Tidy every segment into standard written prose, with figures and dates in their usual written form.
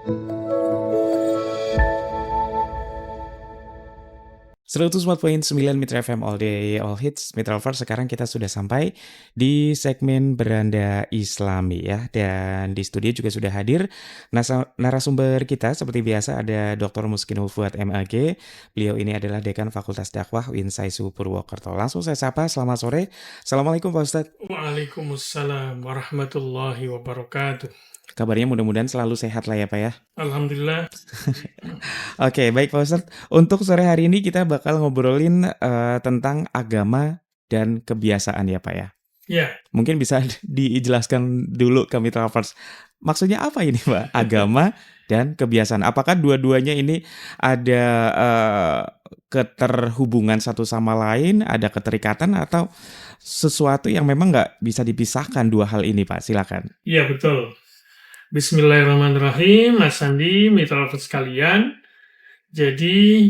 104.9 Mitra FM All Day All Hits. Mitra Lovers, sekarang kita sudah sampai di segmen Beranda Islami ya. Dan di studio juga sudah hadir narasumber kita seperti biasa ada Dr. Muskinul Fuad MAG. Beliau ini adalah Dekan Fakultas Dakwah UIN/SAISU Purwokerto. Langsung saya sapa, selamat sore. Assalamualaikum Pak Ustadz. Waalaikumsalam warahmatullahi wabarakatuh. Kabarnya mudah-mudahan selalu sehat lah ya Pak ya. Alhamdulillah. Oke, baik Pak Ustadz. Untuk sore hari ini kita bakal ngobrolin tentang agama dan kebiasaan ya Pak ya. Ya, Mungkin bisa dijelaskan dulu ke Mitra Lovers. Maksudnya apa ini Pak? Agama dan kebiasaan. Apakah dua-duanya ini ada keterhubungan satu sama lain, ada keterikatan atau sesuatu yang memang nggak bisa dipisahkan dua hal ini Pak? Silakan. ya betul. Bismillahirrahmanirrahim, Mas Sandi, mitra lovers sekalian. Jadi,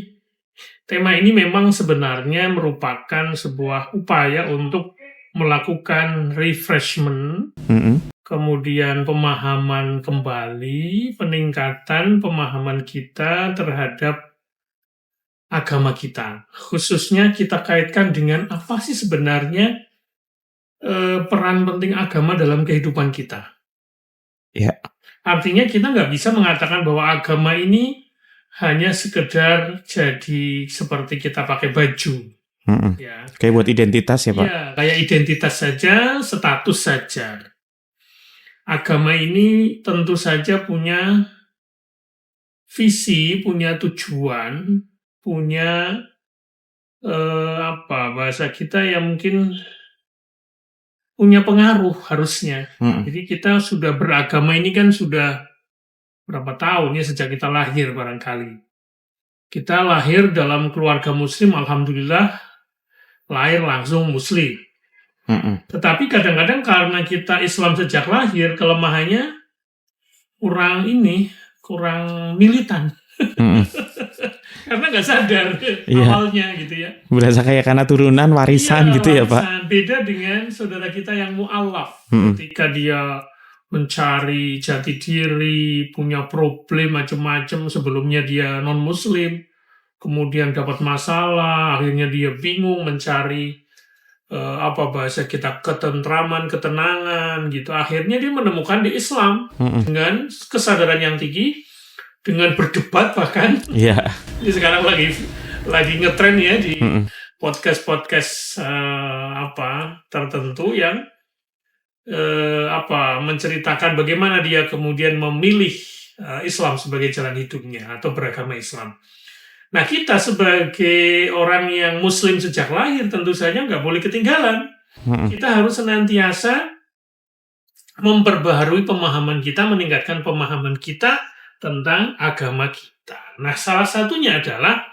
tema ini memang sebenarnya merupakan sebuah upaya untuk melakukan refreshment, kemudian pemahaman kembali, peningkatan pemahaman kita terhadap agama kita. Khususnya kita kaitkan dengan apa sih sebenarnya peran penting agama dalam kehidupan kita. Ya. Artinya kita nggak bisa mengatakan bahwa agama ini hanya sekedar jadi seperti kita pakai baju. Ya. Kayak buat identitas ya Pak? Ya, kayak identitas saja, status saja. Agama ini tentu saja punya visi, punya tujuan, punya bahasa kita yang mungkin punya pengaruh harusnya. Jadi kita sudah beragama ini kan sudah berapa tahun ya sejak kita lahir barangkali. Kita lahir dalam keluarga muslim, alhamdulillah lahir langsung muslim. Tetapi kadang-kadang karena kita Islam sejak lahir, kelemahannya kurang militan. Karena nggak sadar awalnya gitu ya. Berasa kayak karena turunan warisan gitu ya Pak. Beda dengan saudara kita yang mu'alaf. Ketika dia mencari jati diri, punya problem macam-macam, sebelumnya dia non-muslim, kemudian dapat masalah, akhirnya dia bingung mencari bahasa kita ketentraman, ketenangan gitu. Akhirnya dia menemukan di Islam dengan kesadaran yang tinggi, dengan berdebat bahkan. Iya. Ini sekarang lagi ngetren ya di podcast tertentu yang menceritakan bagaimana dia kemudian memilih Islam sebagai jalan hidupnya atau beragama Islam. Nah, kita sebagai orang yang muslim sejak lahir tentu saja nggak boleh ketinggalan. Kita harus senantiasa memperbaharui pemahaman kita, meningkatkan pemahaman kita tentang agama kita. Nah, salah satunya adalah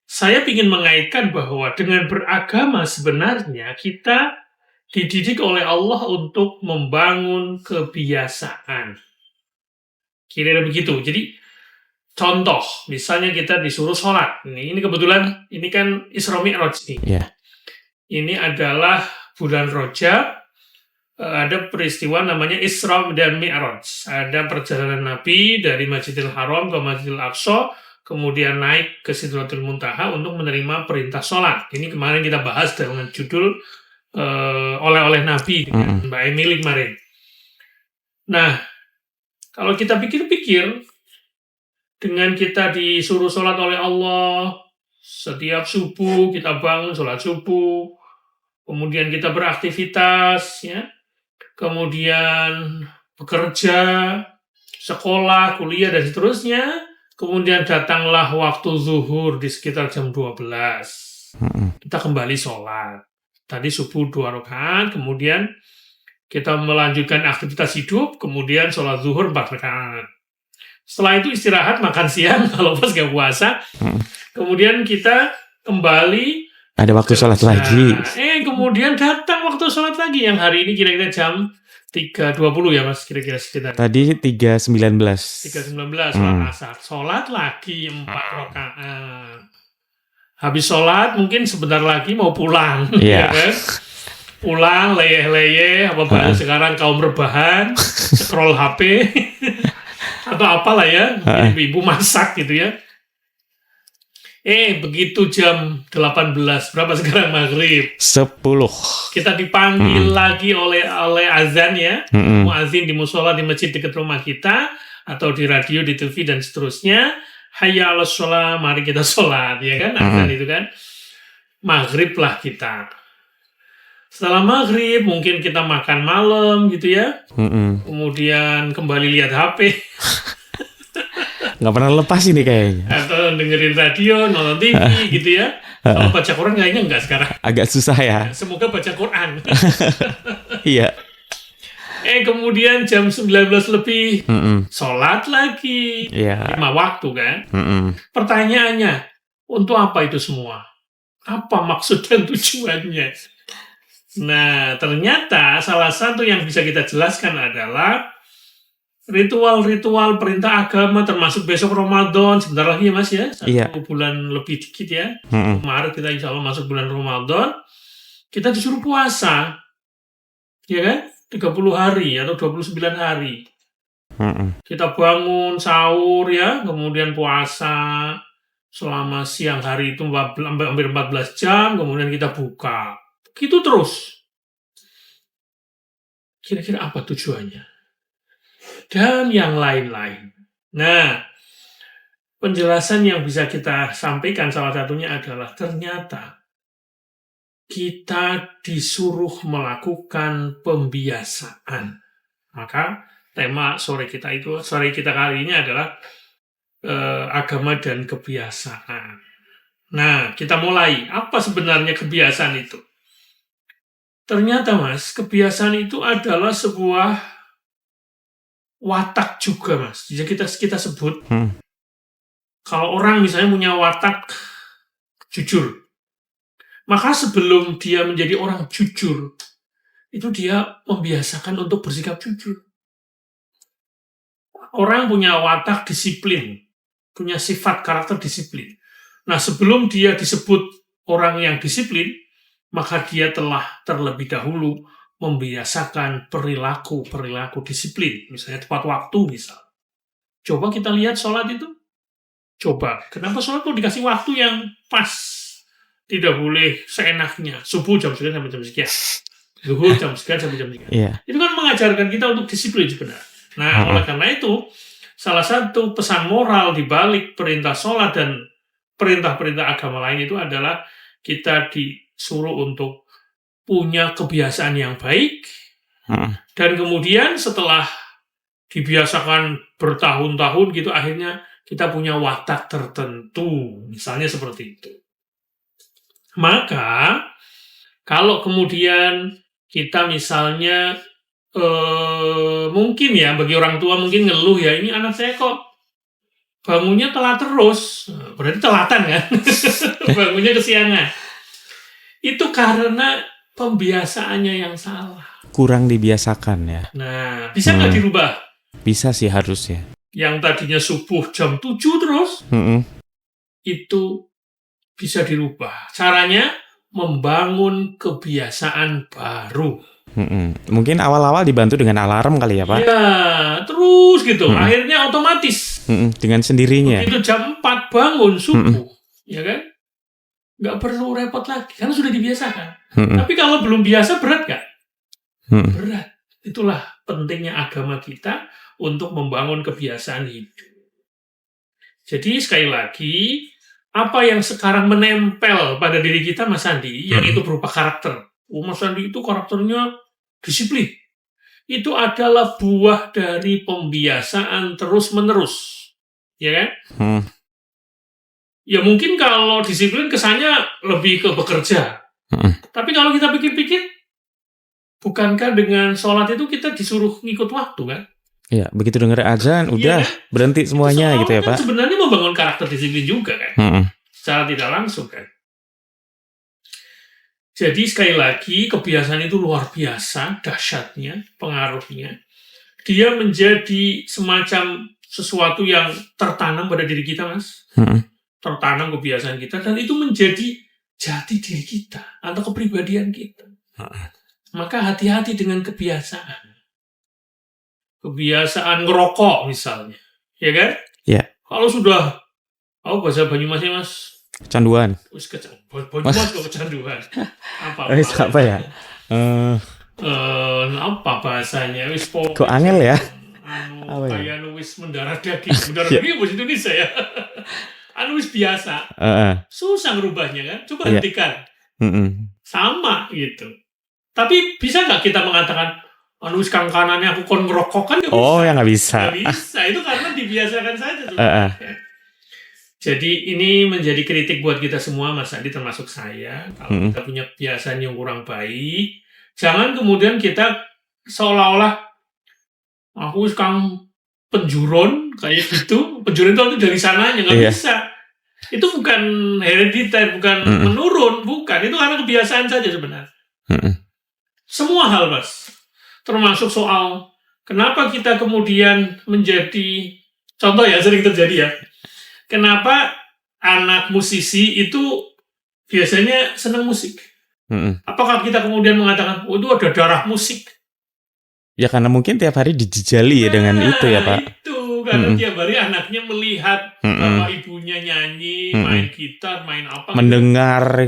saya ingin mengaitkan bahwa dengan beragama sebenarnya kita dididik oleh Allah untuk membangun kebiasaan. Kira-kira begitu. Jadi, contoh, misalnya kita disuruh sholat. Ini kebetulan, ini kan Isra Mi'raj nih. Yeah. Ini adalah bulan Rajab. Ada peristiwa namanya Isra dan Mi'raj. Ada perjalanan Nabi dari Masjidil Haram ke Masjidil Aqsa, kemudian naik ke Sidratul Muntaha untuk menerima perintah sholat. Ini kemarin kita bahas dengan judul oleh-oleh Nabi dengan Mbak Emily kemarin. Nah, kalau kita pikir-pikir, dengan kita disuruh sholat oleh Allah, setiap subuh kita bangun sholat subuh, kemudian kita beraktivitas, ya, kemudian bekerja, sekolah, kuliah, dan seterusnya. Kemudian datanglah waktu zuhur di sekitar jam 12. Kita kembali sholat. Tadi subuh 2 rakaat, kemudian kita melanjutkan aktivitas hidup, kemudian sholat zuhur 4 rakaat. Setelah itu istirahat, makan siang, kalau pas gak puasa. Kemudian kita kembali. Ada waktu sholat lagi. Kemudian datang waktu sholat lagi. Yang hari ini kira-kira jam 3.20 ya Mas, kira-kira sekitar. Tadi 3.19. 3.19 sholat asar. Sholat lagi 4 rakaat. Habis sholat mungkin sebentar lagi mau pulang. Ya kan? Pulang, leyeh-leyeh, sekarang kaum rebahan, scroll HP. atau apalah ya, mungkin ibu-ibu masak gitu ya. Begitu jam 18, berapa sekarang maghrib? 10. Kita dipanggil lagi oleh azan ya, muazin di musola di masjid dekat rumah kita, atau di radio, di TV dan seterusnya. Hayya 'alas shalah, mari kita sholat, ya kan? Azan itu kan. Maghrib lah kita. Setelah maghrib mungkin kita makan malam gitu ya. Kemudian kembali lihat HP. Nggak pernah lepas ini kayaknya. Atau dengerin radio, nonton TV gitu ya. Kalau baca Quran kayaknya enggak sekarang. Agak susah ya. Semoga baca Quran. Iya. Kemudian jam 19 lebih sholat lagi. 5 waktu kan. Pertanyaannya, untuk apa itu semua? Apa maksud dan tujuannya? Nah, ternyata salah satu yang bisa kita jelaskan adalah ritual-ritual perintah agama, termasuk besok Ramadan, sebentar lagi ya Mas ya, 1 bulan lebih dikit ya. Maret kita insya Allah masuk bulan Ramadan, kita disuruh puasa, ya kan? 30 hari atau 29 hari. Kita bangun, sahur ya, kemudian puasa selama siang hari itu hampir 14 jam, kemudian kita buka. Gitu terus. Kira-kira apa tujuannya? Dan yang lain-lain. Nah, penjelasan yang bisa kita sampaikan salah satunya adalah ternyata kita disuruh melakukan pembiasaan. Maka tema sore kita kali ini adalah agama dan kebiasaan. Nah, kita mulai. Apa sebenarnya kebiasaan itu? Ternyata Mas, kebiasaan itu adalah sebuah watak juga Mas. Jadi kita sebut kalau orang misalnya punya watak jujur, maka sebelum dia menjadi orang jujur, itu dia membiasakan untuk bersikap jujur. Orang punya watak disiplin, punya sifat karakter disiplin. Nah, sebelum dia disebut orang yang disiplin, maka dia telah terlebih dahulu membiasakan perilaku disiplin, misalnya tepat waktu misal. Coba kita lihat sholat itu. Coba, kenapa sholat kok dikasih waktu yang pas? Tidak boleh seenaknya. Subuh jam sekian sampai jam sekian. Zuhur jam sekian sampai jam sekian. Itu kan mengajarkan kita untuk disiplin sebenarnya. Nah, oleh karena itu, salah satu pesan moral di balik perintah sholat dan perintah-perintah agama lain itu adalah kita disuruh untuk punya kebiasaan yang baik, dan kemudian setelah dibiasakan bertahun-tahun gitu, akhirnya kita punya watak tertentu, misalnya seperti itu. Maka, kalau kemudian kita misalnya, mungkin ya, bagi orang tua mungkin ngeluh ya, ini anak saya kok bangunnya telat terus, berarti telatan kan? Bangunnya kesiangan. Itu karena pembiasaannya yang salah. Kurang dibiasakan ya. Nah, bisa nggak dirubah? Bisa sih harusnya. Yang tadinya subuh jam 7 terus, itu bisa dirubah. Caranya membangun kebiasaan baru. Mungkin awal-awal dibantu dengan alarm kali ya Pak? Iya, terus gitu. Akhirnya otomatis. Dengan sendirinya. Begitu jam 4 bangun subuh, ya kan? Nggak perlu repot lagi, karena sudah dibiasakan. Tapi kalau belum biasa, berat nggak? Berat. Itulah pentingnya agama kita untuk membangun kebiasaan hidup. Jadi sekali lagi, apa yang sekarang menempel pada diri kita Mas Andi, yang itu berupa karakter. Mas Andi itu karakternya disiplin. Itu adalah buah dari pembiasaan terus-menerus. Ya kan? Ya mungkin kalau disiplin kesannya lebih ke bekerja. Tapi kalau kita pikir-pikir, bukankah dengan sholat itu kita disuruh ngikut waktu kan? Iya, begitu dengar azan udah berhenti semuanya gitu ya Pak? Sebenarnya membangun karakter disiplin juga kan? Secara tidak langsung kan? Jadi sekali lagi, kebiasaan itu luar biasa, dahsyatnya, pengaruhnya. Dia menjadi semacam sesuatu yang tertanam pada diri kita Mas. Tertanam kebiasaan kita, dan itu menjadi jati diri kita atau kepribadian kita. Maka hati-hati dengan kebiasaan. kebiasaan ngerokok misalnya, ya kan? Iya. Kalau sudah, bahasa Banyumasnya Mas, Kecanduan. Banyumas kok kecanduan. Apa ya? Apa bahasanya? Wis Kok angel ya? Apa ya? kayak wis mendarah daging bahasa Indonesia ya. Wis biasa. Susah ngerubahnya kan? Coba hentikan. Sama gitu. Tapi bisa nggak kita mengatakan wis kankanannya aku kon ngerokok kan nggak bisa. Ya nggak bisa. Nggak bisa. Itu karena dibiasakan saja. Jadi ini menjadi kritik buat kita semua, Mas Andi termasuk saya. Kalau kita punya kebiasaan yang kurang baik, jangan kemudian kita seolah-olah aku sekarang penjuron kayak gitu. Penjuron itu dari sananya, nggak bisa. Itu bukan herediter, bukan menurun, bukan. Itu karena kebiasaan saja sebenarnya. Semua hal, Mas. Termasuk soal kenapa kita kemudian menjadi, contoh ya sering terjadi ya, kenapa anak musisi itu biasanya senang musik? Apakah kita kemudian mengatakan, itu ada darah musik? Ya karena mungkin tiap hari dijejali ya dengan itu ya Pak. Itu, karena tiap hari anaknya melihat bahwa ibunya nyanyi, main gitar, main apa. Mendengar.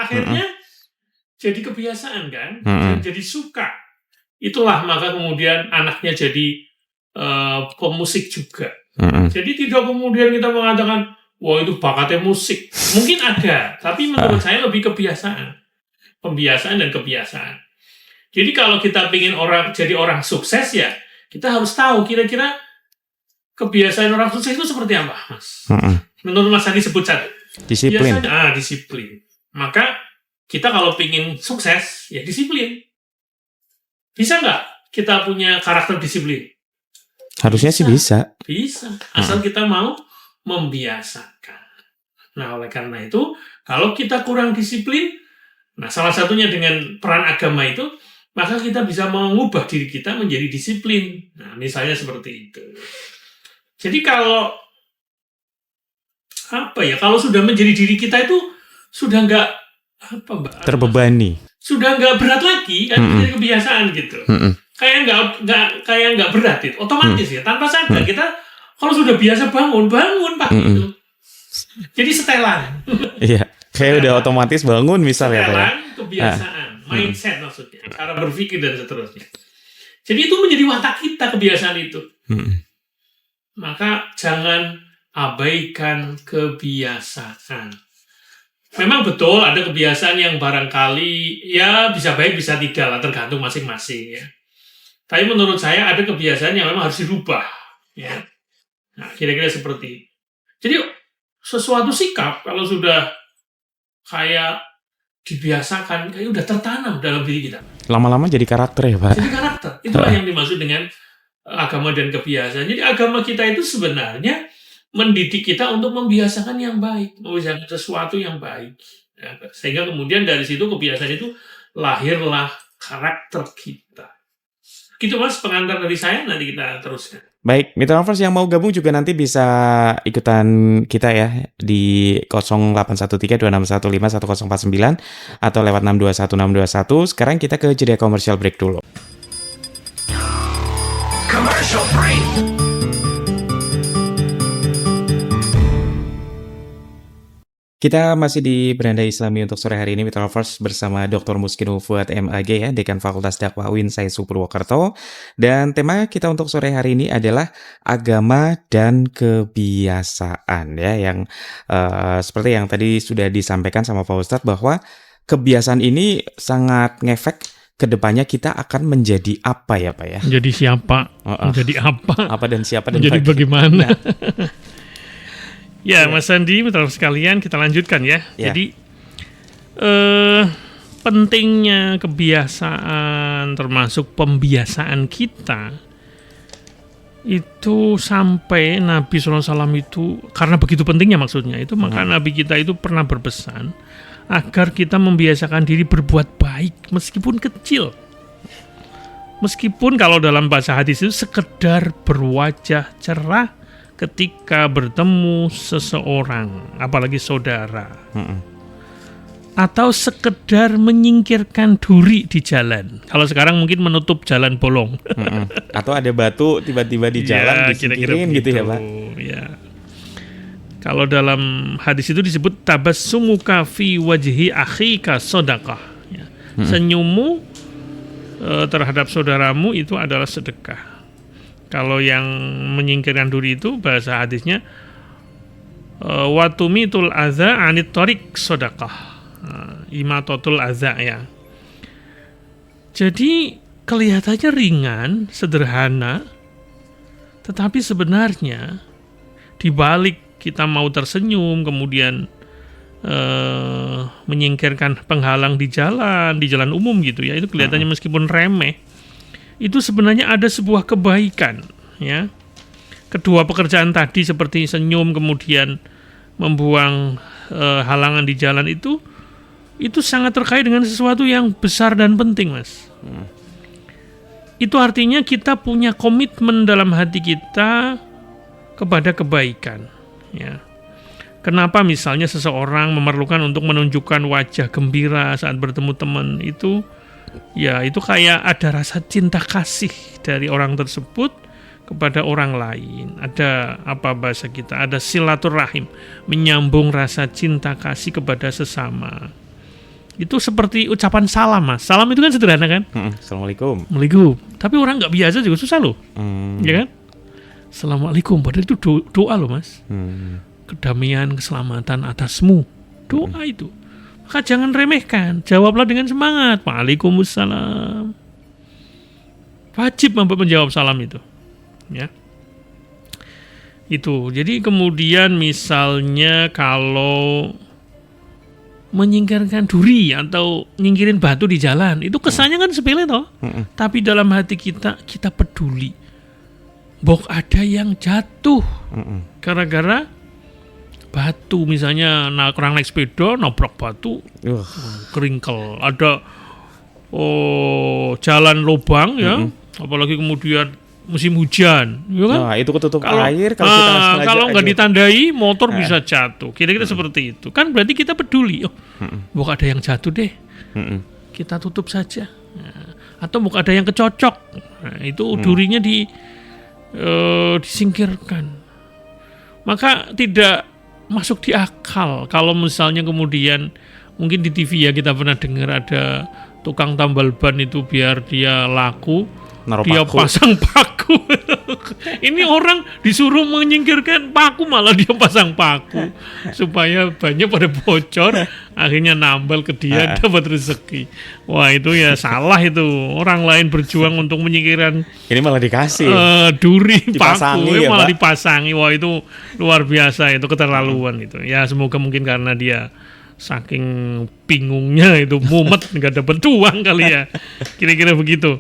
Akhirnya jadi kebiasaan kan? Jadi suka. Itulah maka kemudian anaknya jadi pemusik juga. Jadi tidak kemudian kita mengatakan, wah itu bakatnya musik. Mungkin ada, tapi menurut saya lebih kebiasaan. Pembiasaan dan kebiasaan. Jadi kalau kita ingin jadi orang sukses ya, kita harus tahu kira-kira kebiasaan orang sukses itu seperti apa, Mas? Menurut Mas Andi sebut satu. Disiplin. Biasanya, disiplin. Maka kita kalau ingin sukses, ya disiplin. Bisa nggak kita punya karakter disiplin? Harusnya sih bisa. Bisa, asal kita mau membiasakan. Nah, oleh karena itu, kalau kita kurang disiplin, nah salah satunya dengan peran agama itu, maka kita bisa mengubah diri kita menjadi disiplin. Nah, misalnya seperti itu. Jadi kalau kalau sudah menjadi diri kita itu sudah nggak terbebani, sudah nggak berat lagi, kan menjadi kebiasaan gitu. Kayak nggak berat itu, otomatis ya, tanpa sadar kita kalau sudah biasa bangun Pak gitu. Jadi setelan. Iya, kayak udah otomatis bangun misalnya. Setelan, kebiasaan, mindset maksudnya, cara berpikir dan seterusnya. Jadi itu menjadi watak kita kebiasaan itu. Maka jangan abaikan kebiasaan. Memang betul ada kebiasaan yang barangkali ya bisa baik bisa tidak lah, tergantung masing-masing ya. Tapi menurut saya ada kebiasaan yang memang harus dirubah, ya. Nah, kira-kira seperti itu. Jadi sesuatu sikap kalau sudah kayak dibiasakan, kayak udah tertanam dalam diri kita. Lama-lama jadi karakter ya Pak. Jadi karakter. Itulah yang dimaksud dengan agama dan kebiasaan. Jadi agama kita itu sebenarnya mendidik kita untuk membiasakan yang baik, membiasakan sesuatu yang baik. Ya, sehingga kemudian dari situ kebiasaan itu lahirlah karakter kita. Gitu Mas, pengantar dari saya, nanti kita teruskan. Baik, Mitra Lovers yang mau gabung juga nanti bisa ikutan kita ya di 081326151049 atau lewat 621621. Sekarang kita ke jeda commercial break dulu. Commercial break. Kita masih di Beranda Islami untuk sore hari ini, Mitra Lovers, bersama Dr. Muskino Fuad MAG ya, Dekan Fakultas Dakwah UIN Sains Purwokerto. Dan tema kita untuk sore hari ini adalah agama dan kebiasaan ya, yang seperti yang tadi sudah disampaikan sama Pak Ustadz bahwa kebiasaan ini sangat ngefek ke depannya kita akan menjadi apa ya Pak ya? Menjadi siapa? Menjadi apa? Apa dan siapa dan menjadi bagaimana? Ya, Mas Andi, Mitra sekalian, kita lanjutkan ya. Jadi pentingnya kebiasaan, termasuk pembiasaan kita, itu sampai Nabi SAW itu, karena begitu pentingnya maksudnya, itu maka Nabi kita itu pernah berpesan agar kita membiasakan diri berbuat baik meskipun kecil. Meskipun kalau dalam bahasa hadis itu sekedar berwajah cerah ketika bertemu seseorang, apalagi saudara. atau sekedar menyingkirkan duri di jalan. Kalau sekarang mungkin menutup jalan bolong. Atau ada batu tiba-tiba di jalan disingkirin gitu ya Pak. Ya. Kalau dalam hadis itu disebut tabassumuka fi wajhi akhika shadaqah. Ya. Senyummu terhadap saudaramu itu adalah sedekah. Kalau yang menyingkirkan duri itu bahasa hadisnya watumitul adza anit thariq shadaqah. Imatatul adza ya. Jadi kelihatannya ringan, sederhana, tetapi sebenarnya di balik kita mau tersenyum kemudian menyingkirkan penghalang di jalan umum gitu ya, itu kelihatannya meskipun remeh, itu sebenarnya ada sebuah kebaikan ya. Kedua pekerjaan tadi seperti senyum kemudian membuang halangan di jalan itu sangat terkait dengan sesuatu yang besar dan penting, Mas. Itu artinya kita punya komitmen dalam hati kita kepada kebaikan. Ya. Kenapa misalnya seseorang memerlukan untuk menunjukkan wajah gembira saat bertemu teman itu, ya itu kayak ada rasa cinta kasih dari orang tersebut kepada orang lain. Ada apa bahasa kita? Ada silaturahim, menyambung rasa cinta kasih kepada sesama. Itu seperti ucapan salam, Mas. Salam itu kan sederhana kan? Assalamualaikum. Waalaikumsalam. Tapi orang nggak biasa juga susah loh, ya kan? Assalamualaikum. Padahal itu doa loh, Mas. Kedamaian, keselamatan atasmu. Doa itu. Maka jangan remehkan. Jawablah dengan semangat. Waalaikumsalam. Wajib menjawab salam itu. Ya. Itu. Jadi kemudian misalnya kalau menyingkirkan duri atau nyingkirin batu di jalan, itu kesannya kan sepele toh. Tapi dalam hati kita peduli. Bok ada yang jatuh gara-gara batu, misalnya orang naik sepeda nabrak batu, keringkel. Ada jalan lubang ya, apalagi kemudian musim hujan, ya kan? Nah, itu ketutup air kalau nggak ditandai motor bisa jatuh. Kira-kira seperti itu. Kan berarti kita peduli. Bukan ada yang jatuh deh. Kita tutup saja. Atau bukan ada yang kecocok. Nah, itu durinya disingkirkan. Maka tidak masuk di akal kalau misalnya kemudian mungkin di TV ya kita pernah dengar ada tukang tambal ban itu biar dia laku, dia pasang paku. Ini orang disuruh menyingkirkan paku malah dia pasang paku supaya banyak pada bocor, akhirnya nambal ke dia dapat rezeki. Wah itu ya salah itu. Orang lain berjuang untuk menyingkirkan, ini malah dikasih duri paku ya, malah dipasangi. Wah itu luar biasa, itu keterlaluan itu. Ya semoga mungkin karena dia saking bingungnya itu mumet nggak dapat uang kali ya. Kira-kira begitu.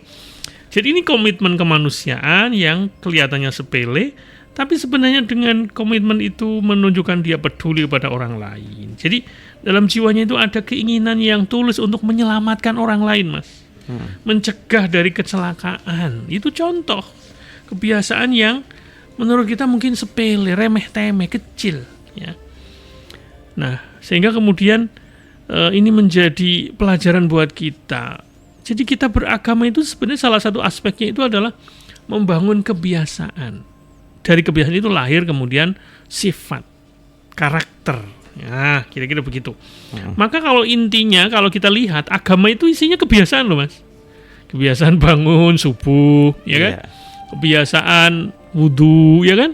Jadi ini komitmen kemanusiaan yang kelihatannya sepele, tapi sebenarnya dengan komitmen itu menunjukkan dia peduli kepada orang lain. Jadi dalam jiwanya itu ada keinginan yang tulus untuk menyelamatkan orang lain, Mas. Mencegah dari kecelakaan. Itu contoh kebiasaan yang menurut kita mungkin sepele, remeh-temeh, kecil. Ya. Nah, sehingga kemudian ini menjadi pelajaran buat kita. Jadi kita beragama itu sebenarnya salah satu aspeknya itu adalah membangun kebiasaan. Dari kebiasaan itu lahir kemudian sifat, karakter. Ya, kira-kira begitu. Maka kalau intinya kalau kita lihat agama itu isinya kebiasaan loh, Mas. Kebiasaan bangun subuh, ya kan? Kebiasaan wudu, ya kan?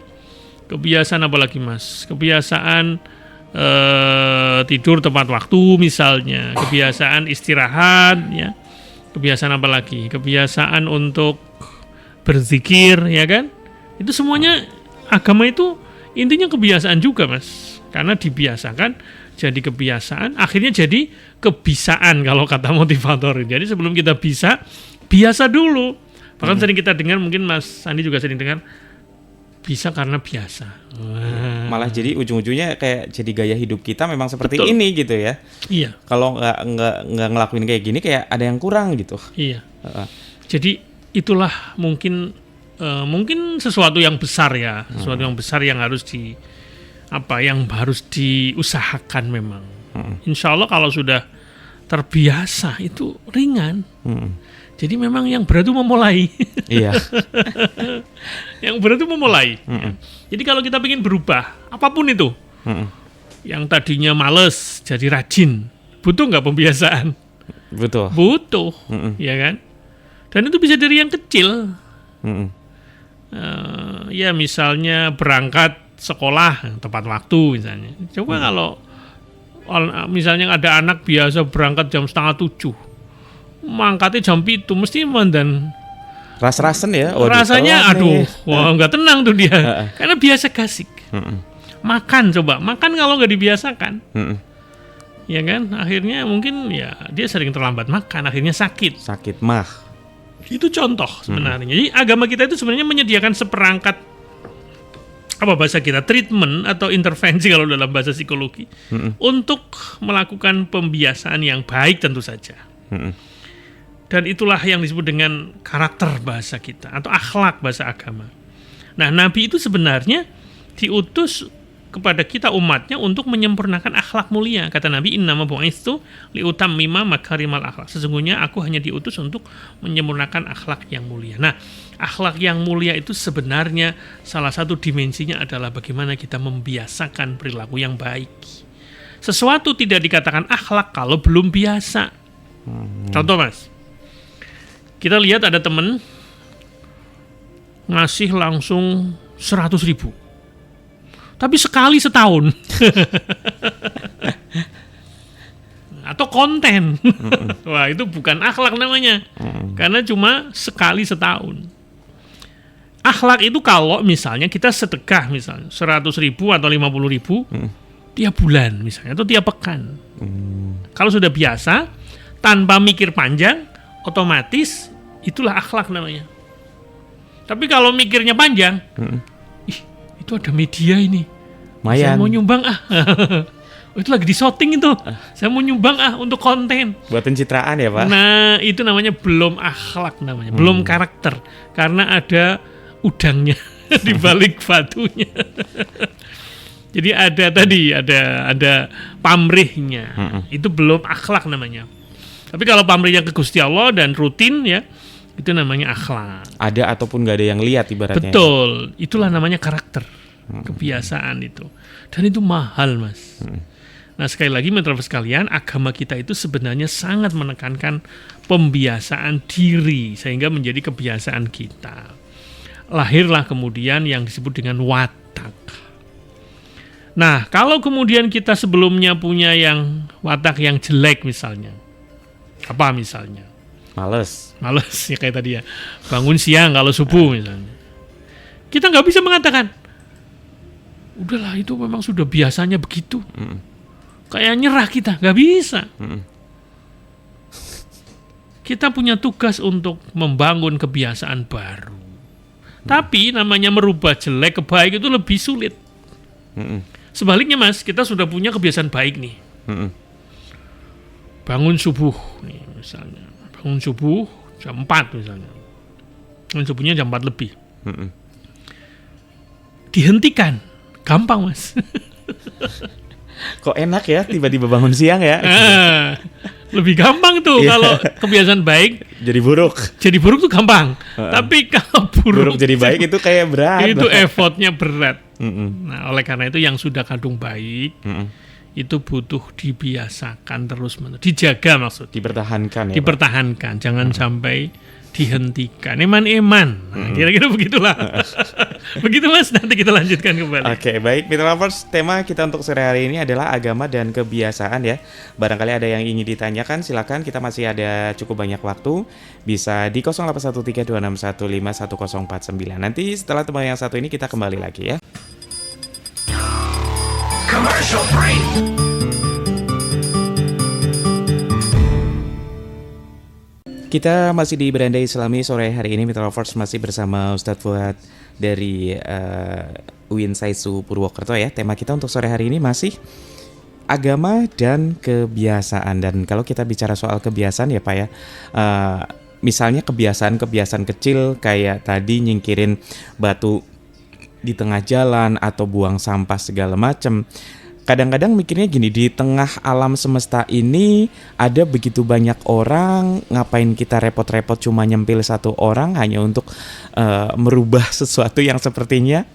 Kebiasaan apa lagi, Mas? Kebiasaan tidur tepat waktu misalnya, kebiasaan istirahat, ya. Kebiasaan apa lagi? Kebiasaan untuk berzikir, ya kan? Itu semuanya agama itu intinya kebiasaan juga, Mas. Karena dibiasakan jadi kebiasaan, akhirnya jadi kebisaan kalau kata motivator. Jadi sebelum kita bisa, biasa dulu. Bahkan sering kita dengar, mungkin Mas Andi juga sering dengar, bisa karena biasa. Malah jadi ujung-ujungnya kayak jadi gaya hidup kita memang seperti ini gitu ya. Iya. Kalau nggak ngelakuin kayak gini kayak ada yang kurang gitu. Iya. Jadi itulah mungkin sesuatu yang besar ya, sesuatu yang besar yang harus yang harus diusahakan memang. Insya Allah kalau sudah terbiasa itu ringan. Jadi memang yang berat itu memulai. Iya. Yang berat itu memulai. Jadi kalau kita ingin berubah, apapun itu, yang tadinya males jadi rajin, butuh nggak pembiasaan? Butuh, ya kan? Dan itu bisa dari yang kecil. Ya misalnya berangkat sekolah tepat waktu misalnya. Coba kalau misalnya ada anak biasa berangkat jam 6:30, mangkatnya jam 7, mesti dan ras-rasen ya. Rasanya wah nggak tenang tuh dia. Karena biasa gasik. Makan kalau nggak dibiasakan, ya kan? Akhirnya mungkin ya dia sering terlambat makan, akhirnya sakit mah. Itu contoh sebenarnya. Jadi agama kita itu sebenarnya menyediakan seperangkat bahasa kita treatment atau intervensi kalau dalam bahasa psikologi untuk melakukan pembiasaan yang baik tentu saja. Dan itulah yang disebut dengan karakter bahasa kita atau akhlak bahasa agama. Nah, Nabi itu sebenarnya diutus kepada kita umatnya untuk menyempurnakan akhlak mulia. Kata Nabi, innama bu'itsu liutammima makarimal akhlak. Sesungguhnya aku hanya diutus untuk menyempurnakan akhlak yang mulia. Nah, akhlak yang mulia itu sebenarnya salah satu dimensinya adalah bagaimana kita membiasakan perilaku yang baik. Sesuatu tidak dikatakan akhlak kalau belum biasa. Contoh Mas, kita lihat ada teman ngasih langsung 100.000, tapi sekali setahun. Atau konten. Wah, itu bukan akhlak namanya. Karena cuma sekali setahun. Akhlak itu kalau misalnya kita sedekah misalnya 100.000 atau 50.000 tiap bulan misalnya, atau tiap pekan. Kalau sudah biasa, tanpa mikir panjang, otomatis itulah akhlak namanya. Tapi kalau mikirnya panjang, itu ada media ini, saya mau nyumbang itu lagi di shooting itu, saya mau nyumbang untuk konten, buat pencitraan ya Pak. Nah itu namanya belum akhlak namanya, belum karakter, karena ada udangnya di balik batunya. Jadi ada pamrihnya, itu belum akhlak namanya. Tapi kalau pamrihnya ke Gusti Allah dan rutin ya, itu namanya akhlak. Ada ataupun nggak ada yang lihat ibaratnya. Betul, itulah namanya karakter, kebiasaan itu. Dan itu mahal Mas. Nah sekali lagi Metrovers sekalian, agama kita itu sebenarnya sangat menekankan pembiasaan diri sehingga menjadi kebiasaan kita. Lahirlah kemudian yang disebut dengan watak. Nah kalau kemudian kita sebelumnya punya yang watak yang jelek misalnya, apa misalnya? Males ya kayak tadi ya, bangun siang kalau subuh misalnya, kita nggak bisa mengatakan udahlah itu memang sudah biasanya begitu, kayak nyerah, kita nggak bisa. Kita punya tugas untuk membangun kebiasaan baru. Tapi namanya merubah jelek ke baik itu lebih sulit. Sebaliknya Mas, kita sudah punya kebiasaan baik nih, bangun subuh nih misalnya, bangun subuh jam 4 misalnya, bangun subuhnya jam 4 lebih, dihentikan gampang Mas. Kok enak ya tiba-tiba bangun siang ya? Lebih gampang tuh kalau kebiasaan baik jadi buruk tuh gampang. Tapi kalau buruk jadi baik itu kayak berat. Itu effortnya berat. Nah oleh karena itu yang sudah kadung baik itu butuh dibiasakan terus-menerus, dijaga dipertahankan ya, dipertahankan, jangan sampai dihentikan. Eman-eman. Nah, kira-kira begitulah. Begitu Mas, nanti kita lanjutkan kembali. Oke, baik Mitra Lovers, tema kita untuk sore hari ini adalah agama dan kebiasaan ya. Barangkali ada yang ingin ditanyakan, silakan, kita masih ada cukup banyak waktu. Bisa di 081326151049. Nanti setelah tema yang satu ini kita kembali lagi ya. Commercial break. Kita masih di Beranda Islami sore hari ini, Mitra Lovers, masih bersama Ustadz Fuad dari UIN Saisu Purwokerto ya. Tema kita untuk sore hari ini masih agama dan kebiasaan. Dan kalau kita bicara soal kebiasaan ya Pak ya, misalnya kebiasaan-kebiasaan kecil kayak tadi nyingkirin batu di tengah jalan atau buang sampah segala macam. kadang-kadang mikirnya gini, di tengah alam semesta ini ada begitu banyak orang, ngapain kita repot-repot cuma nyempil satu orang hanya untuk merubah sesuatu yang sepertinya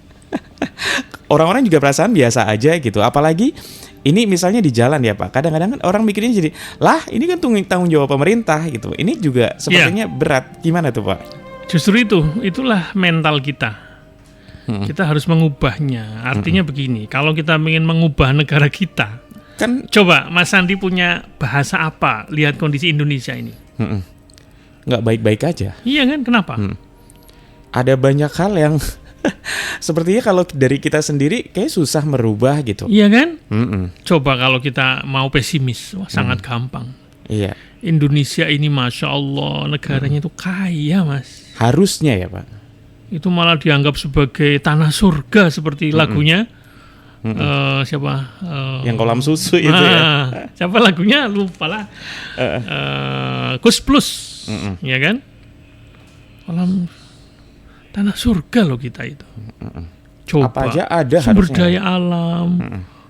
orang-orang juga perasaan biasa aja gitu. Apalagi ini misalnya di jalan ya Pak, kadang-kadang kan orang mikirnya jadi, lah ini kan tanggung jawab pemerintah gitu. Ini juga sepertinya berat. Gimana tuh Pak? Justru itulah mental kita. Kita harus mengubahnya. Artinya begini, kalau kita ingin mengubah negara kita, Kan coba Mas Sandi punya bahasa apa? Lihat kondisi Indonesia ini. nggak baik-baik aja. Iya kan? Kenapa? Ada banyak hal yang sepertinya kalau dari kita sendiri kayak susah merubah gitu. Iya kan? Mm-mm. Coba kalau kita mau pesimis, wah, sangat gampang. Iya, Indonesia ini Masya Allah, negaranya itu kaya Mas. harusnya ya Pak. Itu malah dianggap sebagai tanah surga seperti lagunya. Siapa? Yang kolam susu itu ya. Siapa lagunya? Lupa lah. Kus Plus, ya kan? Kolam tanah surga loh kita itu. Coba. Apa aja ada Sumber harusnya. daya alam,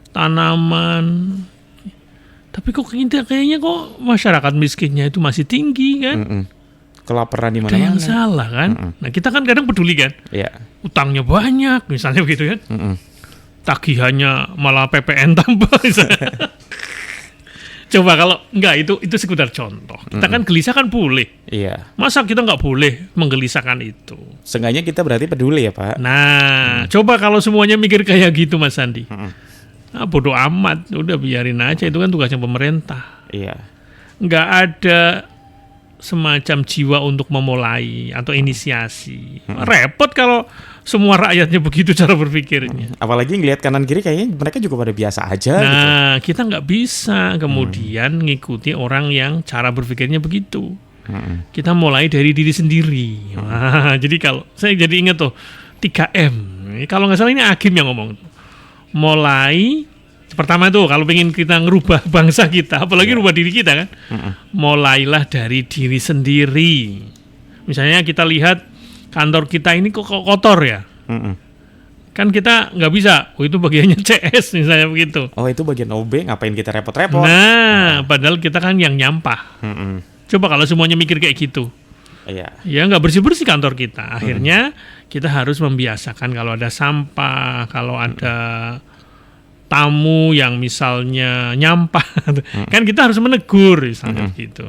tanaman. Tapi kok kayaknya kok masyarakat miskinnya itu masih tinggi kan? Kelaparan di Ada yang mana-mana. salah kan? Nah kita kan kadang peduli kan? Iya. Utangnya banyak misalnya begitu kan? Tagihannya malah PPN tambah misalnya. Coba kalau enggak, itu sekedar contoh. Kita kan gelisah kan boleh. Iya. Masa kita nggak boleh menggelisahkan itu? Seenggaknya kita berarti peduli ya Pak. Nah, coba kalau semuanya mikir kayak gitu Mas Sandi. Bodoh amat, udah biarin aja, itu kan tugasnya pemerintah. Iya. Nggak ada semacam jiwa untuk memulai atau inisiasi. Repot kalau semua rakyatnya begitu cara berpikirnya. Apalagi ngelihat kanan kiri kayaknya mereka juga pada biasa aja gitu. Nah, kita nggak bisa kemudian ngikuti orang yang cara berpikirnya begitu. Kita mulai dari diri sendiri. Wah, jadi kalau saya jadi ingat tuh 3M. Kalau nggak salah ini Agim yang ngomong. Mulai pertama tuh kalau pengen kita ngerubah bangsa kita, apalagi rubah diri kita kan, mulailah dari diri sendiri. Misalnya kita lihat kantor kita ini kok kotor ya. Kan kita nggak bisa, itu bagiannya CS misalnya begitu. Oh itu bagian OB, ngapain kita repot-repot? Nah, padahal kita kan yang nyampah. Coba kalau semuanya mikir kayak gitu, Iya. ya nggak bersih-bersih kantor kita. Akhirnya kita harus membiasakan kalau ada sampah, kalau ada tamu yang misalnya nyampah, kan kita harus menegur misalnya gitu.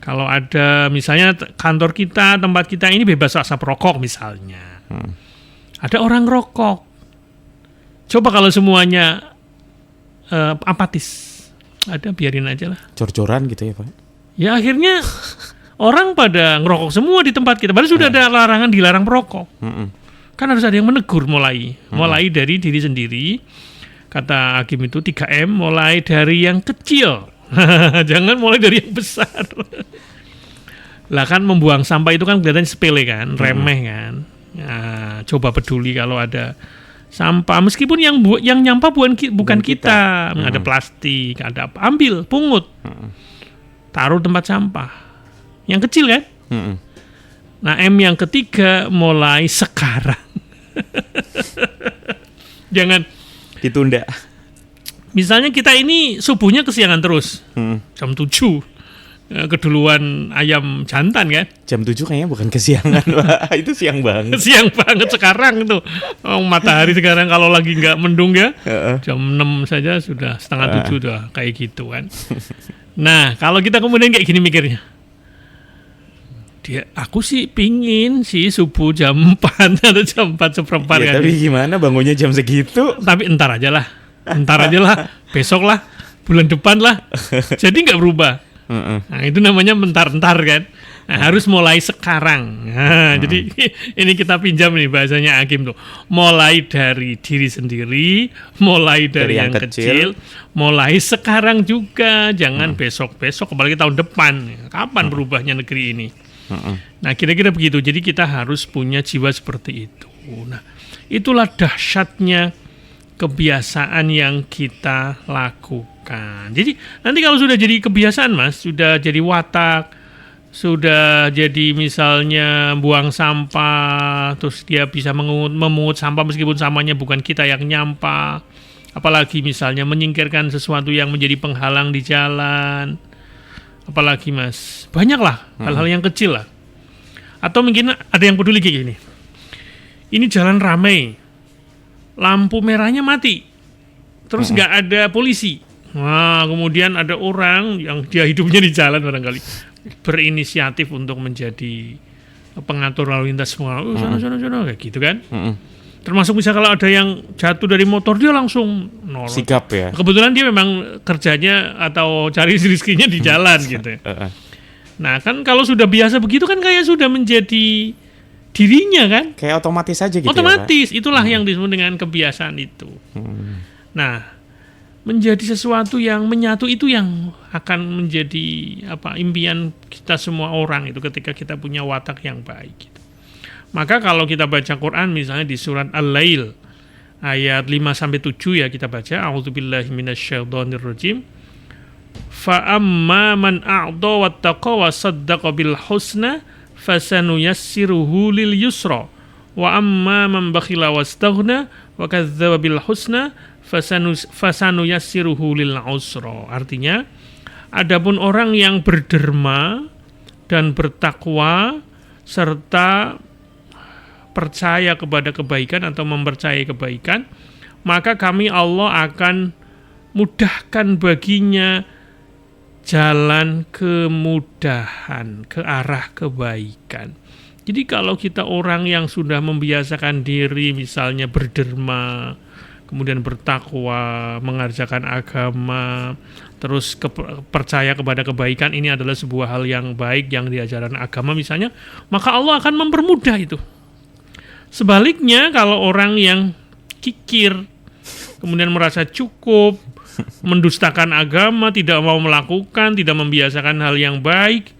Kalau ada misalnya kantor kita, tempat kita ini bebas asap rokok misalnya, ada orang rokok, coba kalau semuanya apatis, ada biarin aja lah. Jor-joran gitu ya Pak. Ya akhirnya orang pada ngerokok semua di tempat kita, padahal sudah ada larangan dilarang perokok. Kan harus ada yang menegur mulai dari diri sendiri. Kata Agim itu 3M, mulai dari yang kecil. Jangan mulai dari yang besar. Lah kan membuang sampah itu kan kelihatannya sepele kan, remeh kan. Nah, coba peduli kalau ada sampah, meskipun yang nyampah bukan kita. Ada plastik, ada apa, ambil, pungut. Taruh tempat sampah. Yang kecil kan? Nah, M yang ketiga, mulai sekarang. Jangan Ditunda. misalnya kita ini subuhnya kesiangan terus. Jam 7. Keduluan ayam jantan kan? Jam 7 kayaknya bukan kesiangan Pak. Itu siang banget. Siang banget sekarang itu. Matahari sekarang kalau lagi nggak mendung ya, jam 6 saja sudah setengah 7 udah kayak gitu kan. Nah, kalau kita kemudian kayak gini mikirnya, aku sih pingin sih subuh jam 4 atau jam 4 seperempat Ya, kan. tapi gimana bangunnya jam segitu? Tapi entar aja lah, besok lah, bulan depan lah. Jadi nggak berubah. Nah, itu namanya mentar-entar kan. Nah, harus mulai sekarang. Nah, jadi ini kita pinjam nih bahasanya Agim tuh. Mulai dari diri sendiri, mulai dari yang kecil, mulai sekarang juga. Jangan besok-besok, apalagi tahun depan. Kapan berubahnya negeri ini? Nah, kira-kira begitu. Jadi kita harus punya jiwa seperti itu. Nah, itulah dahsyatnya kebiasaan yang kita lakukan. Jadi nanti kalau sudah jadi kebiasaan Mas, sudah jadi watak, sudah jadi misalnya buang sampah, terus dia bisa memungut sampah meskipun sampahnya bukan kita yang nyampah, Apalagi misalnya menyingkirkan sesuatu yang menjadi penghalang di jalan. Apalagi Mas, banyaklah hal-hal yang kecil lah. Atau mungkin ada yang peduli kayak gini. Ini jalan ramai, lampu merahnya mati, terus nggak ada polisi. Wah, kemudian ada orang yang dia hidupnya di jalan barangkali berinisiatif untuk menjadi pengatur lalu lintas semua. Sana, kayak gitu kan. Termasuk bisa kalau ada yang jatuh dari motor dia langsung nolong. Sigap ya. Kebetulan dia memang kerjanya atau cari rezekinya di jalan gitu. Nah kan kalau sudah biasa begitu kan kayak sudah menjadi dirinya kan. Kayak otomatis aja gitu. Otomatis, ya, itulah yang disebut dengan kebiasaan itu. Nah, menjadi sesuatu yang menyatu itu yang akan menjadi impian kita semua orang itu ketika kita punya watak yang baik gitu. Maka kalau kita baca Quran misalnya di surat Al-Lail ayat 5-7 ya kita baca a'udzubillahi minasyaitonirrajim. Fa amma man a'ta wattaqa wa saddaqa bil husna fasanuyassiruhu lil yusra wa amma man bakhila wastaghna wa kadzdzaba bil husna fasanuyassiruhu lil usra. Artinya adapun orang yang berderma dan bertakwa serta percaya kepada kebaikan atau mempercayai kebaikan, maka kami Allah akan mudahkan baginya jalan kemudahan ke arah kebaikan. Jadi kalau kita orang yang sudah membiasakan diri misalnya berderma, kemudian bertakwa, mengerjakan agama, terus percaya kepada kebaikan, ini adalah sebuah hal yang baik yang diajarkan agama misalnya, maka Allah akan mempermudah itu. Sebaliknya kalau orang yang kikir, kemudian merasa cukup, mendustakan agama, tidak mau melakukan, tidak membiasakan hal yang baik,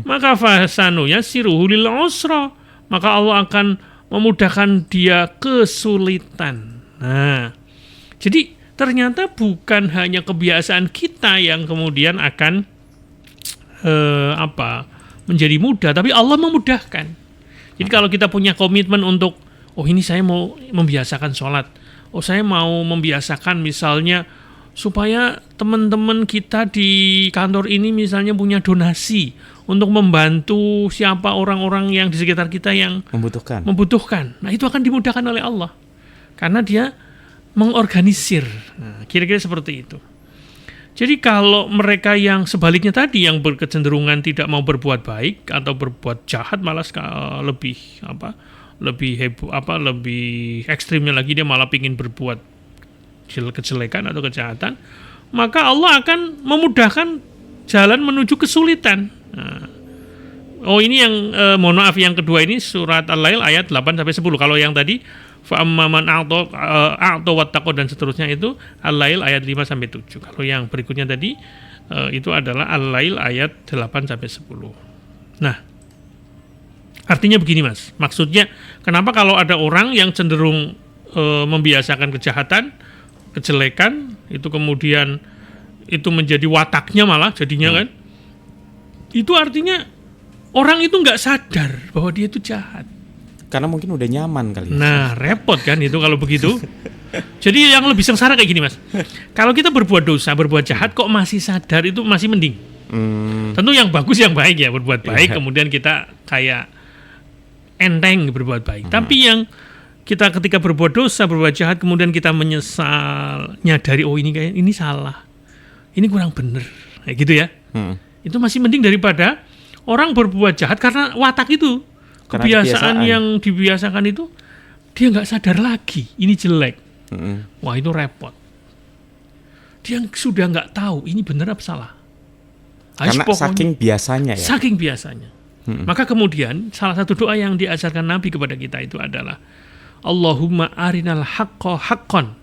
maka fasanuyassiruhu lil usra, maka Allah akan memudahkan dia kesulitan. Nah, jadi ternyata bukan hanya kebiasaan kita yang kemudian akan menjadi mudah, tapi Allah memudahkan. Jadi kalau kita punya komitmen untuk, oh ini saya mau membiasakan sholat, oh saya mau membiasakan misalnya supaya teman-teman kita di kantor ini misalnya punya donasi untuk membantu siapa orang-orang yang di sekitar kita yang membutuhkan. Nah itu akan dimudahkan oleh Allah karena dia mengorganisir. Nah, kira-kira seperti itu. Jadi kalau mereka yang sebaliknya tadi yang berkecenderungan tidak mau berbuat baik atau berbuat jahat malah lebih ekstrimnya lagi dia malah ingin berbuat kejelekan atau kejahatan, maka Allah akan memudahkan jalan menuju kesulitan. Nah, ini yang mohon maaf yang kedua ini surat Al-Lail ayat 8-10. Kalau yang tadi fa amman a'ta wattaqa dan seterusnya itu Al-Lail ayat 5-7. Kalau yang berikutnya tadi itu adalah Al-Lail ayat 8-10. Nah, artinya begini Mas. Maksudnya kenapa kalau ada orang yang cenderung membiasakan kejahatan, kejelekan, itu kemudian itu menjadi wataknya malah jadinya kan. Itu artinya orang itu nggak sadar bahwa dia itu jahat. Karena mungkin udah nyaman kali ya. Nah, repot kan itu kalau begitu. Jadi yang lebih sengsara kayak gini Mas. Kalau kita berbuat dosa, berbuat jahat kok masih sadar itu masih mending. Tentu yang bagus yang baik ya, berbuat baik kemudian kita kayak enteng berbuat baik. Tapi yang kita ketika berbuat dosa, berbuat jahat kemudian kita menyesal, nyadari oh ini salah. Ini kurang bener. Kayak gitu ya. Itu masih mending daripada orang berbuat jahat karena watak itu. Kebiasaan yang dibiasakan itu dia nggak sadar lagi ini jelek. Wah itu repot. Dia sudah nggak tahu ini benar apa salah. Karena saking biasanya ya. Saking biasanya. Maka kemudian salah satu doa yang diajarkan Nabi kepada kita itu adalah Allahumma arinal haqqa haqqan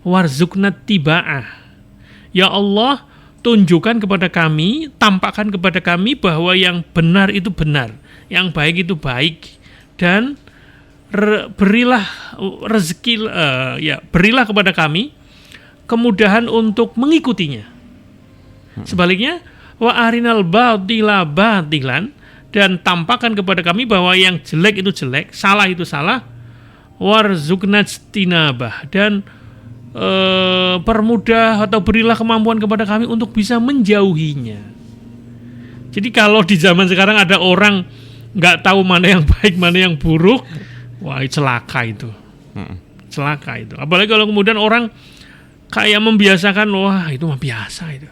warzuqna tiba'ah. Ya Allah, tunjukkan kepada kami, tampakkan kepada kami bahwa yang benar itu benar, yang baik itu baik, dan berilah rezeki, berilah kepada kami kemudahan untuk mengikutinya. Sebaliknya, wa arinal batila batilan, dan tampakkan kepada kami bahwa yang jelek itu jelek, salah itu salah, warzuqna tinabah, dan permudah atau berilah kemampuan kepada kami untuk bisa menjauhinya. Jadi kalau di zaman sekarang ada orang nggak tahu mana yang baik, mana yang buruk, wah celaka itu. Celaka itu. Apalagi kalau kemudian orang kayak membiasakan, wah itu mah biasa itu.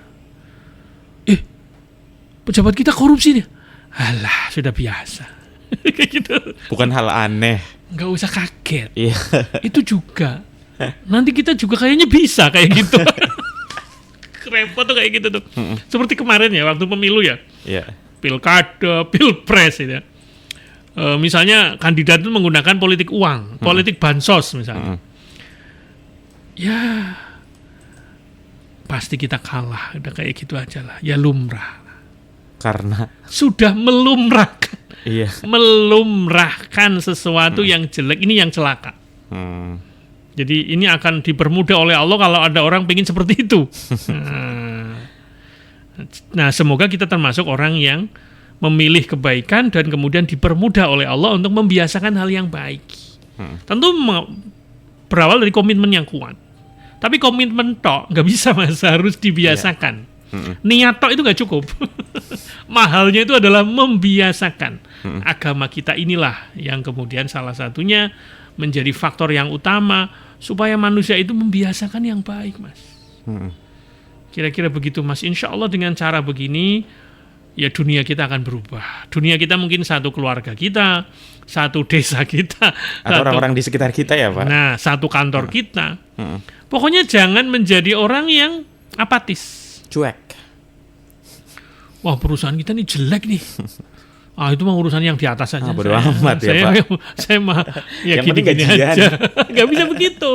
Pejabat kita korupsi nih. Alah, sudah biasa. Kayak gitu. Bukan hal aneh. Nggak usah kaget. Iya. Itu juga. Nanti kita juga kayaknya bisa kayak gitu. Repot tuh kayak gitu tuh. Seperti kemarin ya, waktu pemilu ya. Iya. Pilkada, pilpres ya. Misalnya kandidat itu menggunakan politik uang, politik bansos misalnya. Ya, pasti kita kalah. Udah kayak gitu aja lah. Ya lumrah. Karena Sudah melumrahkan. iya. Melumrahkan sesuatu yang jelek. Ini yang celaka. Jadi ini akan dipermudah oleh Allah kalau ada orang pengen seperti itu. Nah, semoga kita termasuk orang yang memilih kebaikan dan kemudian dipermudah oleh Allah untuk membiasakan hal yang baik. Tentu berawal dari komitmen yang kuat. Tapi komitmen tok nggak bisa, Mas, harus dibiasakan. Niat tok itu nggak cukup. Mahalnya itu adalah membiasakan. Agama kita inilah yang kemudian salah satunya menjadi faktor yang utama supaya manusia itu membiasakan yang baik, Mas. Kira-kira begitu, Mas. Insya Allah dengan cara begini, ya dunia kita akan berubah. Dunia kita mungkin satu keluarga kita, satu desa kita, Atau orang-orang di sekitar kita ya, Pak. Nah, satu kantor kita. Pokoknya jangan menjadi orang yang apatis. Cuek. Wah, perusahaan kita ini jelek nih. Itu mah urusan yang di atas saja. Bodo amat ya, Pak. Saya mah ya Yang penting gini-gini gajian. aja. Nggak bisa begitu.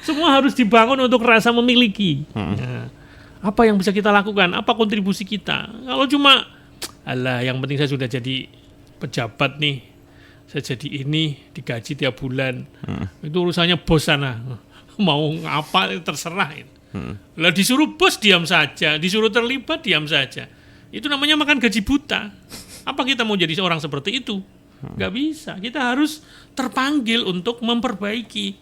Semua harus dibangun untuk rasa memiliki. Nah, apa yang bisa kita lakukan? Apa kontribusi kita? Kalau cuma, alah, yang penting saya sudah jadi pejabat nih. Saya jadi ini, digaji tiap bulan. Itu urusannya bos sana. Mau apa terserah. Lah disuruh bos diam saja, disuruh terlibat diam saja. Itu namanya makan gaji buta. Apa kita mau jadi seorang seperti itu? Nggak bisa. Kita harus terpanggil untuk memperbaiki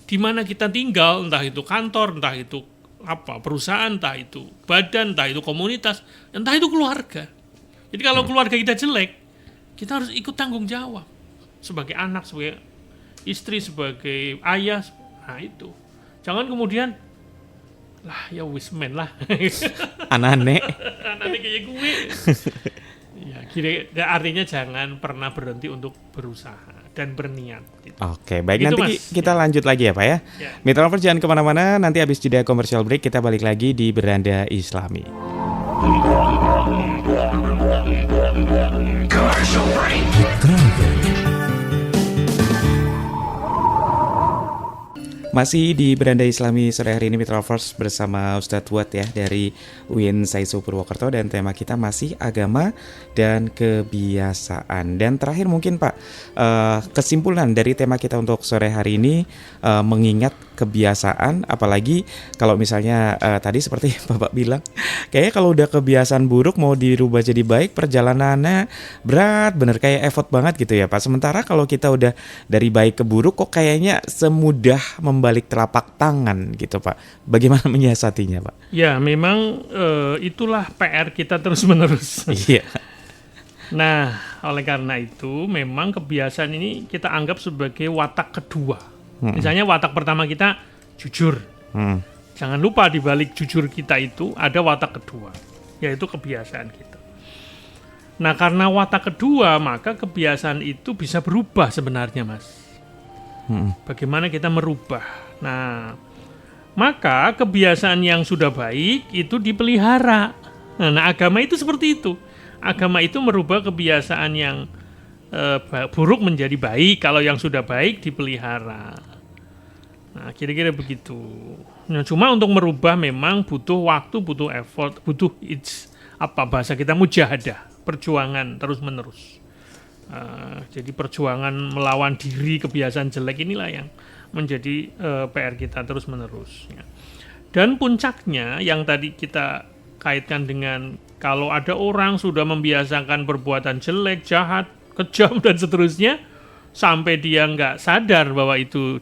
di mana kita tinggal, entah itu kantor, entah itu apa perusahaan, entah itu badan, entah itu komunitas, entah itu keluarga. Jadi kalau keluarga kita jelek, kita harus ikut tanggung jawab sebagai anak, sebagai istri, sebagai ayah. Nah itu. Jangan kemudian lah ya wismen lah. Anak-anak. Anak-anak kayak gue. Ya, artinya jangan pernah berhenti untuk berusaha dan berniat. Gitu. Oke, baik. Gitu, Nanti Mas. kita lanjut lagi ya, Pak ya. Mitra Lovers jangan kemana-mana. Nanti habis jeda commercial break kita balik lagi di Beranda Islami. Masih di Beranda Islami sore hari ini, Mitra Lovers, bersama Ustadz Fuad ya dari UIN Saisu Purwokerto, dan tema kita masih agama dan kebiasaan. Dan terakhir mungkin Pak, kesimpulan dari tema kita untuk sore hari ini, mengingat kebiasaan, apalagi kalau misalnya tadi seperti Bapak bilang, kayaknya kalau udah kebiasaan buruk mau dirubah jadi baik, perjalanannya berat, bener kayak effort banget gitu ya Pak. Sementara kalau kita udah dari baik ke buruk kok kayaknya semudah membalik telapak tangan gitu Pak. Bagaimana menyiasatinya Pak? Ya memang itulah PR kita terus-menerus. Iya. Nah oleh karena itu memang kebiasaan ini kita anggap sebagai watak kedua. Misalnya watak pertama kita jujur. Jangan lupa di balik jujur kita itu ada watak kedua, yaitu kebiasaan kita. Nah karena watak kedua maka kebiasaan itu bisa berubah sebenarnya Mas. Bagaimana kita merubah. Nah maka kebiasaan yang sudah baik itu dipelihara. Nah agama itu seperti itu. Agama itu merubah kebiasaan yang buruk menjadi baik, kalau yang sudah baik dipelihara. Nah, kira-kira begitu. Nah, cuma untuk merubah memang butuh waktu, butuh effort, butuh bahasa kita mujahadah, perjuangan terus-menerus. Jadi perjuangan melawan diri kebiasaan jelek inilah yang menjadi PR kita terus-menerus. Dan puncaknya yang tadi kita kaitkan dengan kalau ada orang sudah membiasakan perbuatan jelek, jahat, kejam dan seterusnya sampai dia nggak sadar bahwa itu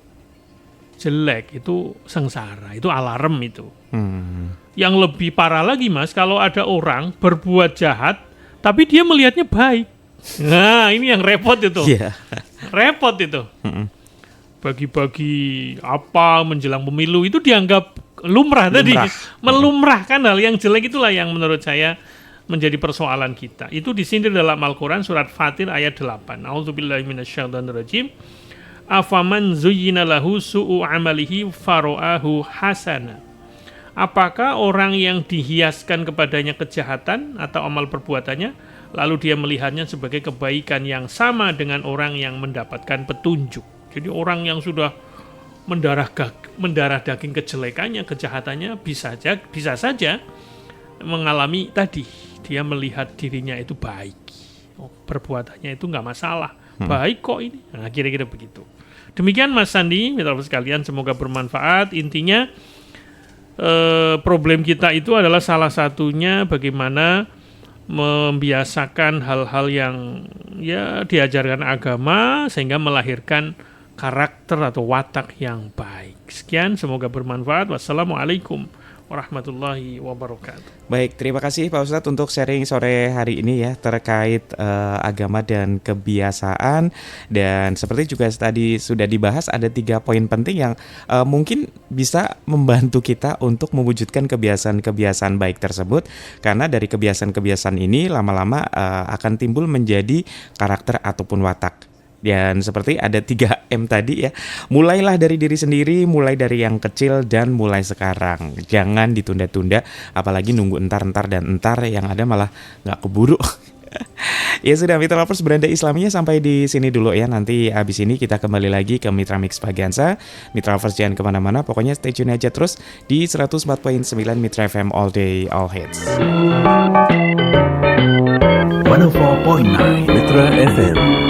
jelek, itu sengsara, itu alarm itu. Hmm. Yang lebih parah lagi Mas, kalau ada orang berbuat jahat, tapi dia melihatnya baik. Nah, ini yang repot itu. Iya. Repot itu. Mm-mm. Bagi-bagi apa menjelang pemilu itu dianggap lumrah tadi. Melumrahkan hal yang jelek itulah yang menurut saya menjadi persoalan kita. Itu disindir dalam Al-Quran surat Fatir ayat 8. A'udzubillahi minasyaitonirrajim. Afaman zuyyina lahu su'u amalihi fara'ahu hasana. Apakah orang yang dihiaskan kepadanya kejahatan atau amal perbuatannya, lalu dia melihatnya sebagai kebaikan yang sama dengan orang yang mendapatkan petunjuk. Jadi orang yang sudah mendarah daging kejelekannya, kejahatannya bisa saja mengalami tadi, dia melihat dirinya itu baik, perbuatannya itu nggak masalah, baik kok ini. Nah, kira-kira begitu. Demikian Mas Sandi, mitra sekalian, semoga bermanfaat. Intinya problem kita itu adalah salah satunya bagaimana membiasakan hal-hal yang ya diajarkan agama sehingga melahirkan karakter atau watak yang baik. Sekian, semoga bermanfaat. Wassalamualaikum warahmatullahi wabarakatuh. Baik, terima kasih Pak Ustadz untuk sharing sore hari ini ya terkait agama dan kebiasaan. Dan seperti juga tadi sudah dibahas, ada 3 poin penting yang mungkin bisa membantu kita untuk mewujudkan kebiasaan-kebiasaan baik tersebut. Karena dari kebiasaan-kebiasaan ini lama-lama akan timbul menjadi karakter ataupun watak. Dan seperti ada 3M tadi ya, mulailah dari diri sendiri, mulai dari yang kecil dan mulai sekarang. Jangan ditunda-tunda, apalagi nunggu entar yang ada malah nggak keburu. Ya sudah, Mitra Lovers, Beranda Islaminya sampai di sini dulu ya. Nanti abis ini kita kembali lagi ke Mitra Mix Baganza. Mitra Lovers jangan kemana-mana, pokoknya stay tune aja terus di 104.9 Mitra FM All Day All Hits. 104.9 Mitra FM.